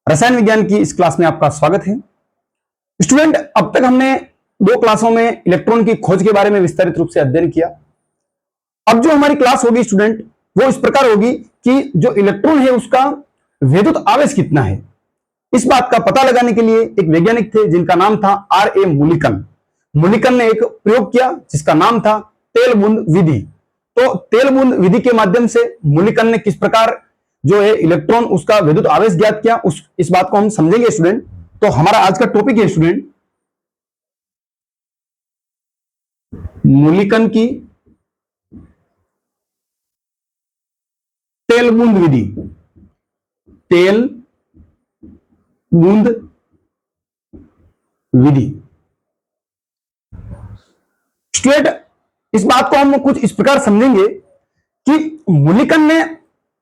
रसायन विज्ञान की इस क्लास में आपका स्वागत है। स्टूडेंट, अब तक हमने दो क्लासों में इलेक्ट्रॉन की खोज के बारे में विस्तारित रूप से अध्ययन किया। अब जो हमारी क्लास होगी स्टूडेंट, वो इस प्रकार होगी कि जो इलेक्ट्रॉन है उसका विद्युत आवेश कितना है, इस बात का पता लगाने के लिए एक वैज्ञानिक थे जिनका नाम था R.A. मुलिकन। मुलिकन ने एक प्रयोग किया जिसका नाम था तेल बूंद विधि। तो तेल बूंद विधि के माध्यम से मुलिकन ने किस प्रकार जो है इलेक्ट्रॉन उसका विद्युत आवेश ज्ञात किया, इस बात को हम समझेंगे स्टूडेंट। तो हमारा आज का टॉपिक है स्टूडेंट मुलिकन की तेल बूंद विधि। तेल बूंद विधि स्टूडेंट, इस बात को हम कुछ इस प्रकार समझेंगे कि मुलिकन ने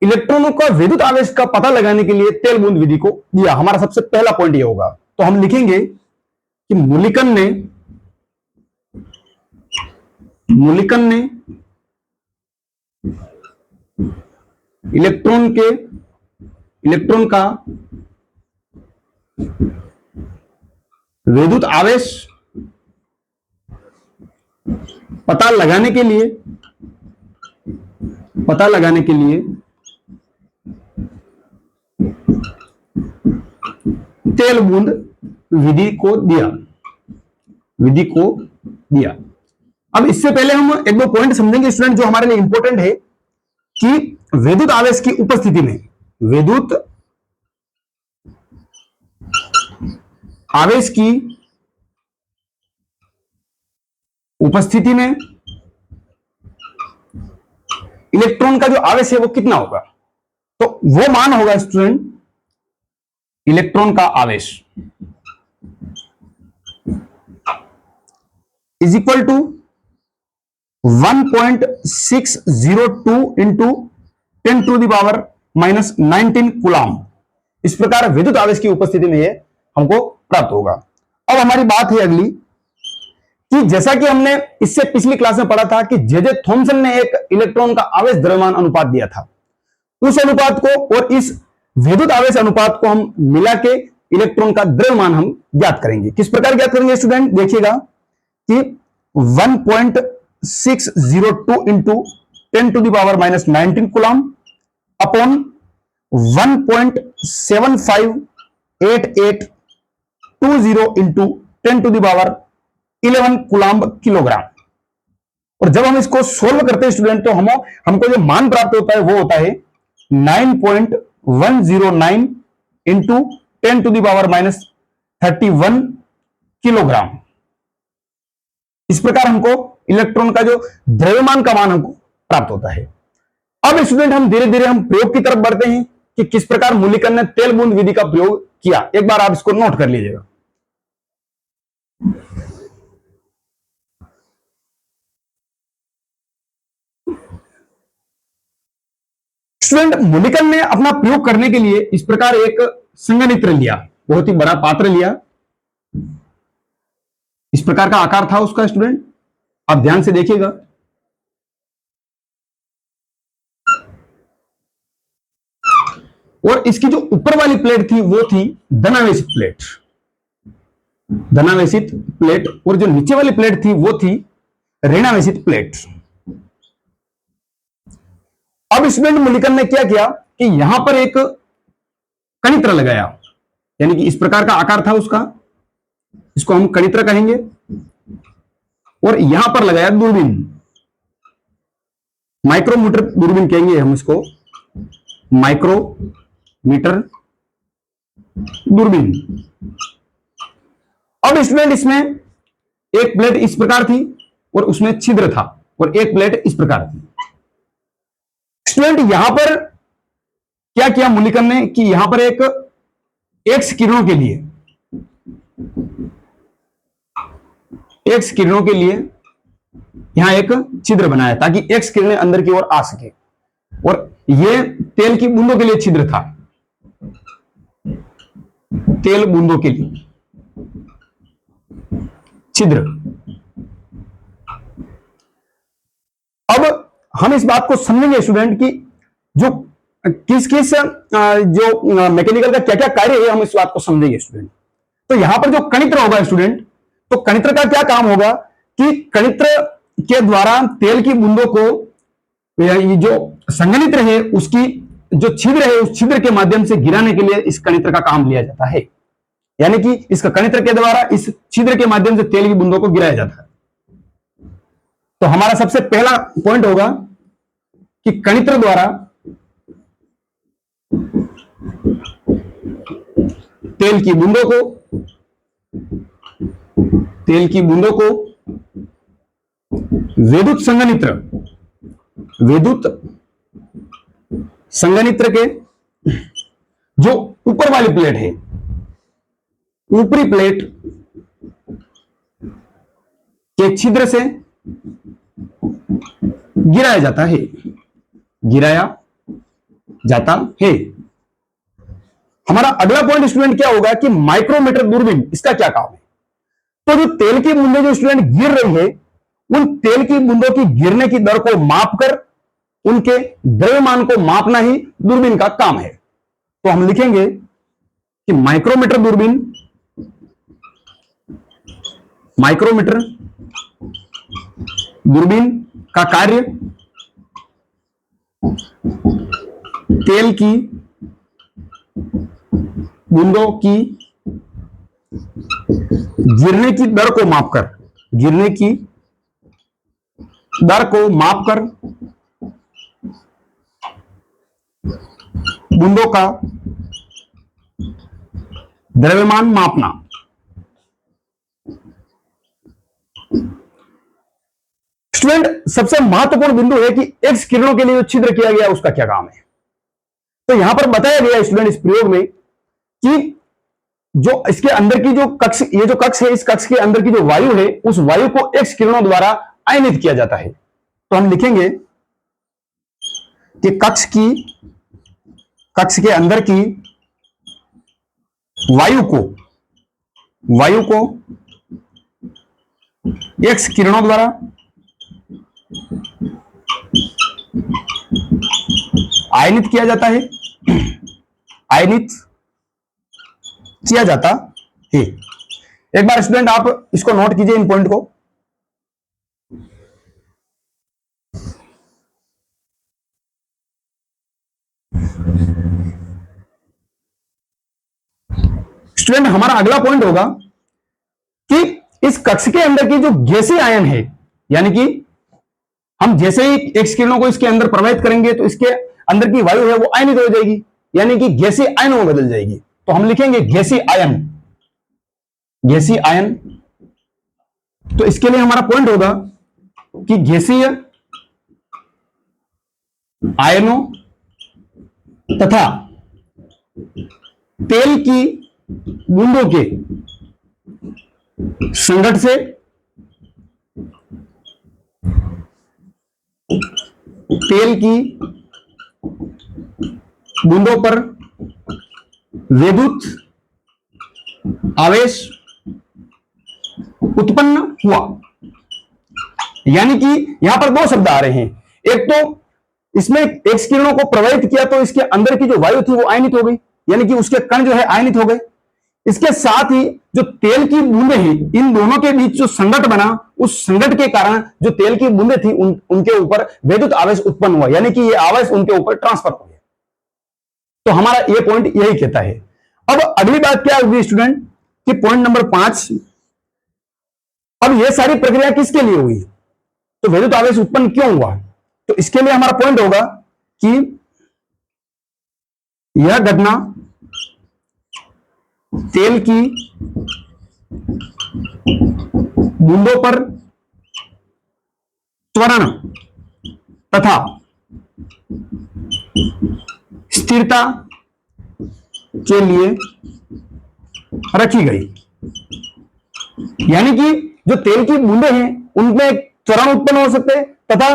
इलेक्ट्रॉनों का विद्युत आवेश का पता लगाने के लिए तेल बूंद विधि को दिया। हमारा सबसे पहला पॉइंट यह होगा। तो हम लिखेंगे कि मुलिकन ने इलेक्ट्रॉन का विद्युत आवेश पता लगाने के लिए तेल बूंद विधि को दिया। अब इससे पहले हम एक दो पॉइंट समझेंगे स्टूडेंट जो हमारे लिए इंपॉर्टेंट है कि विद्युत आवेश की उपस्थिति में इलेक्ट्रॉन का जो आवेश है वो कितना होगा। तो वो मान होगा स्टूडेंट इलेक्ट्रॉन का आवेश is equal to 1.602 into 10⁻⁻19 coulomb. इस प्रकार विद्युत आवेश की उपस्थिति में यह हमको प्राप्त होगा। अब हमारी बात है अगली कि जैसा कि हमने इससे पिछली क्लास में पढ़ा था कि जे थॉमसन ने एक इलेक्ट्रॉन का आवेश द्रव्यमान अनुपात दिया था। उस अनुपात को और इस विद्युत आवेश अनुपात को हम मिला के इलेक्ट्रॉन का द्रव्यमान हम ज्ञात करेंगे। किस प्रकार ज्ञात करेंगे स्टूडेंट, देखिएगा कि 1.602 into 10⁻⁻19 coulomb upon 1.758820 into 10⁻11 coulomb kilogram. और जब हम इसको सोल्व करते हैं स्टूडेंट तो हमको जो मान प्राप्त होता है वो होता है 9.109 इंटू 10⁻31 किलोग्राम। इस प्रकार हमको इलेक्ट्रॉन का जो द्रव्यमान का मान हमको प्राप्त होता है। अब स्टूडेंट हम धीरे धीरे हम प्रयोग की तरफ बढ़ते हैं कि किस प्रकार मुलिकन ने तेल बूंद विधि का प्रयोग किया। एक बार आप इसको नोट कर लीजिएगा। स्टूडेंट, मुलिकन ने अपना प्रयोग करने के लिए इस प्रकार एक संघनित्र लिया, बहुत ही बड़ा पात्र लिया। इस प्रकार का आकार था उसका स्टूडेंट, आप ध्यान से देखिएगा। और इसकी जो ऊपर वाली प्लेट थी वो थी धनावेशित प्लेट और जो नीचे वाली प्लेट थी वो थी ऋणावेशित प्लेट। अब स्टूडेंट मुलिकन ने क्या किया कि यहां पर एक कणित्र लगाया, यानी कि इस प्रकार का आकार था उसका, इसको हम कणित्र कहेंगे। और यहां पर लगाया दूरबीन, माइक्रोमीटर दूरबीन कहेंगे हम इसको, माइक्रोमीटर दूरबीन। अब स्टूडेंट इसमें एक प्लेट इस प्रकार थी और उसमें छिद्र था और एक प्लेट इस प्रकार थी। स्टूडेंट यहां पर क्या किया मुलिकन ने कि यहां पर एक एक्स किरणों के लिए यहां एक छिद्र बनाया ताकि एक्स किरणें अंदर की ओर आ सके। और यह तेल की बूंदों के लिए छिद्र था, तेल बूंदों के लिए छिद्र। अब हम इस बात को समझेंगे स्टूडेंट कि जो किस किस जो मैकेनिकल का क्या क्या कार्य है, हम इस बात को समझेंगे स्टूडेंट। तो यहां पर जो कणित्र होगा स्टूडेंट, तो कणित्र का क्या काम होगा कि कणित्र के द्वारा तेल की बूंदों को, ये जो संघनित्र है उसकी जो छिद्र है उस छिद्र के माध्यम से गिराने के लिए इस कणित्र का काम लिया जाता है। यानी कि इसका कणित्र के द्वारा इस छिद्र के माध्यम से तेल की बूंदों को गिराया जाता है। तो हमारा सबसे पहला पॉइंट होगा कि कणित्र द्वारा तेल की बूंदों को विद्युत संघनित्र के जो ऊपर वाली प्लेट है, ऊपरी प्लेट के छिद्र से गिराया जाता है। हमारा अगला पॉइंट स्टूडेंट क्या होगा कि माइक्रोमीटर दूरबीन, इसका क्या काम है। तो जो तेल की बूंदें जो स्टूडेंट गिर रही है, उन तेल की बूंदों की गिरने की दर को मापकर उनके द्रव्यमान को मापना ही दूरबीन का काम है। तो हम लिखेंगे कि माइक्रोमीटर दूरबीन का कार्य तेल की बूंदों की गिरने की दर को मापकर बूंदों का द्रव्यमान मापना। स्टूडेंट सबसे महत्वपूर्ण बिंदु है कि एक्स किरणों के लिए जो छिद्र किया गया उसका क्या काम है। तो यहां पर बताया गया स्टूडेंट इस प्रयोग में कि जो इसके अंदर की जो कक्ष, ये जो कक्ष है, इस कक्ष के अंदर की जो वायु है, उस वायु को एक्स किरणों द्वारा आयनित किया जाता है। तो हम लिखेंगे कि कक्ष के अंदर की वायु को एक्स किरणों द्वारा आयनित किया जाता है। एक बार स्टूडेंट आप इसको नोट कीजिए, इन पॉइंट को। स्टूडेंट हमारा अगला पॉइंट होगा कि इस कक्ष के अंदर की जो गैसीय आयन है, यानी कि हम जैसे ही एक्स किरणों को इसके अंदर प्रवाहित करेंगे तो इसके अंदर की वायु है वो आयनित हो जाएगी, यानी कि गैसीय आयनों में बदल जाएगी। तो हम लिखेंगे गैसीय आयन। तो इसके लिए हमारा पॉइंट होगा कि गैसीय आयनों तथा तेल की बूंदों के संघट से तेल की बूंदों पर विद्युत आवेश उत्पन्न हुआ। यानी कि यहां पर दो शब्द आ रहे हैं। एक तो इसमें एक्स किरणों को प्रवाहित किया तो इसके अंदर की जो वायु थी वो आयनित हो गई, यानी कि उसके कण जो है आयनित हो गए। इसके साथ ही जो तेल की बूंदें हैं, इन दोनों के बीच जो संघट बना, उस संघट के कारण जो तेल की बूंदें थी उनके ऊपर विद्युत आवेश उत्पन्न हुआ, यानी कि ये आवेश उनके ऊपर ट्रांसफर हो गया। तो हमारा ये पॉइंट यही कहता है। अब अगली बात क्या होगी स्टूडेंट कि पॉइंट नंबर 5, अब ये सारी प्रक्रिया किसके लिए हुई, तो विद्युत आवेश उत्पन्न क्यों हुआ। तो इसके लिए हमारा पॉइंट होगा कि यह घटना तेल की बूंदों पर त्वरण तथा स्थिरता के लिए रखी गई। यानी कि जो तेल की बूंदें हैं उनमें त्वरण उत्पन्न हो सकते तथा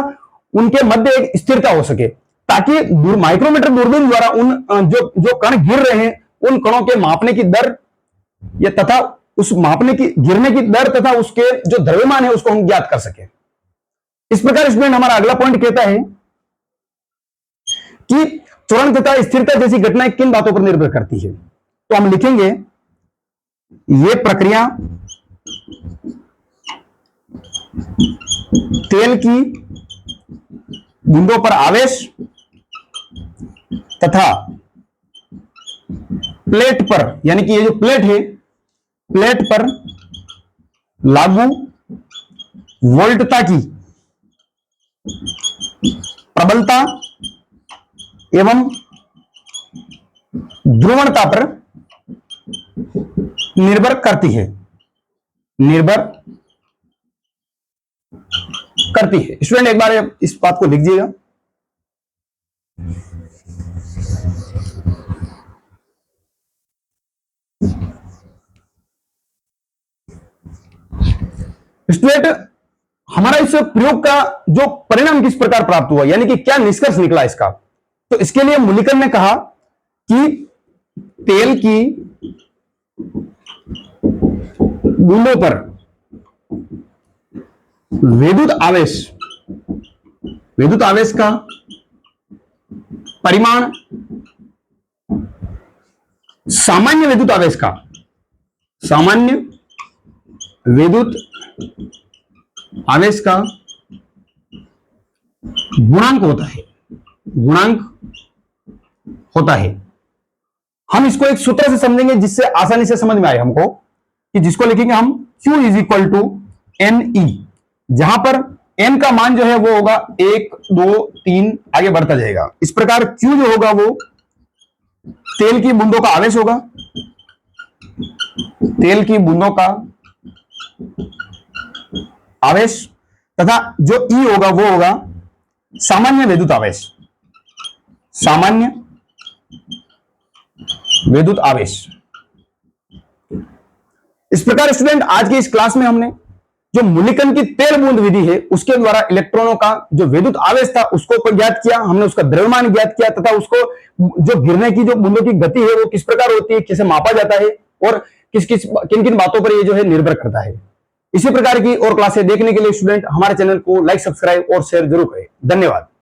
उनके मध्य एक स्थिरता हो सके, ताकि माइक्रोमीटर दूरबीन द्वारा उन जो कण गिर रहे हैं उन कणों के मापने की दर या तथा उस मापने की गिरने की दर तथा उसके जो द्रव्यमान है उसको हम ज्ञात कर सके। इस प्रकार स्टूडेंट हमारा अगला पॉइंट कहता है कि त्वरण तथा स्थिरता जैसी घटनाएं किन बातों पर निर्भर करती है? तो हम लिखेंगे ये प्रक्रिया तेल की बूंदों पर आवेश तथा प्लेट पर, यानी कि ये जो प्लेट है, प्लेट पर लागू वोल्टता की प्रबलता एवं ध्रुवणता पर निर्भर करती है, निर्भर करती है। स्टूडेंट एक बार इस बात को लिख दीजिएगा। स्टूडेंट हमारा इस प्रयोग का जो परिणाम किस प्रकार प्राप्त हुआ, यानी कि क्या निष्कर्ष निकला इसका, तो इसके लिए मुलिकन ने कहा कि तेल की बूंदों पर विद्युत आवेश का परिमाण सामान्य विद्युत आवेश का गुणांक होता है। हम इसको एक सूत्र से समझेंगे जिससे आसानी से समझ में आए हमको, कि जिसको लिखेंगे हम Q is equal to NE, जहां पर N का मान जो है वो होगा 1 2 3 आगे बढ़ता जाएगा। इस प्रकार Q जो होगा वो तेल की बूंदों का आवेश होगा, तेल की बूंदों का आवेश, तथा जो E होगा वो होगा सामान्य विद्युत आवेश। इस प्रकार स्टूडेंट आज की इस क्लास में हमने जो मुलिकन की तेल बूंद विधि है उसके द्वारा इलेक्ट्रॉनों का जो विद्युत आवेश था उसको ज्ञात किया, हमने उसका द्रव्यमान ज्ञात किया, तथा उसको जो गिरने की जो बूंदों की गति है वो किस प्रकार होती है, कैसे मापा जाता है और किन किन बातों पर ये जो है निर्भर करता है। इसी प्रकार की और क्लासें देखने के लिए स्टूडेंट हमारे चैनल को लाइक, सब्सक्राइब और शेयर जरूर करें। धन्यवाद।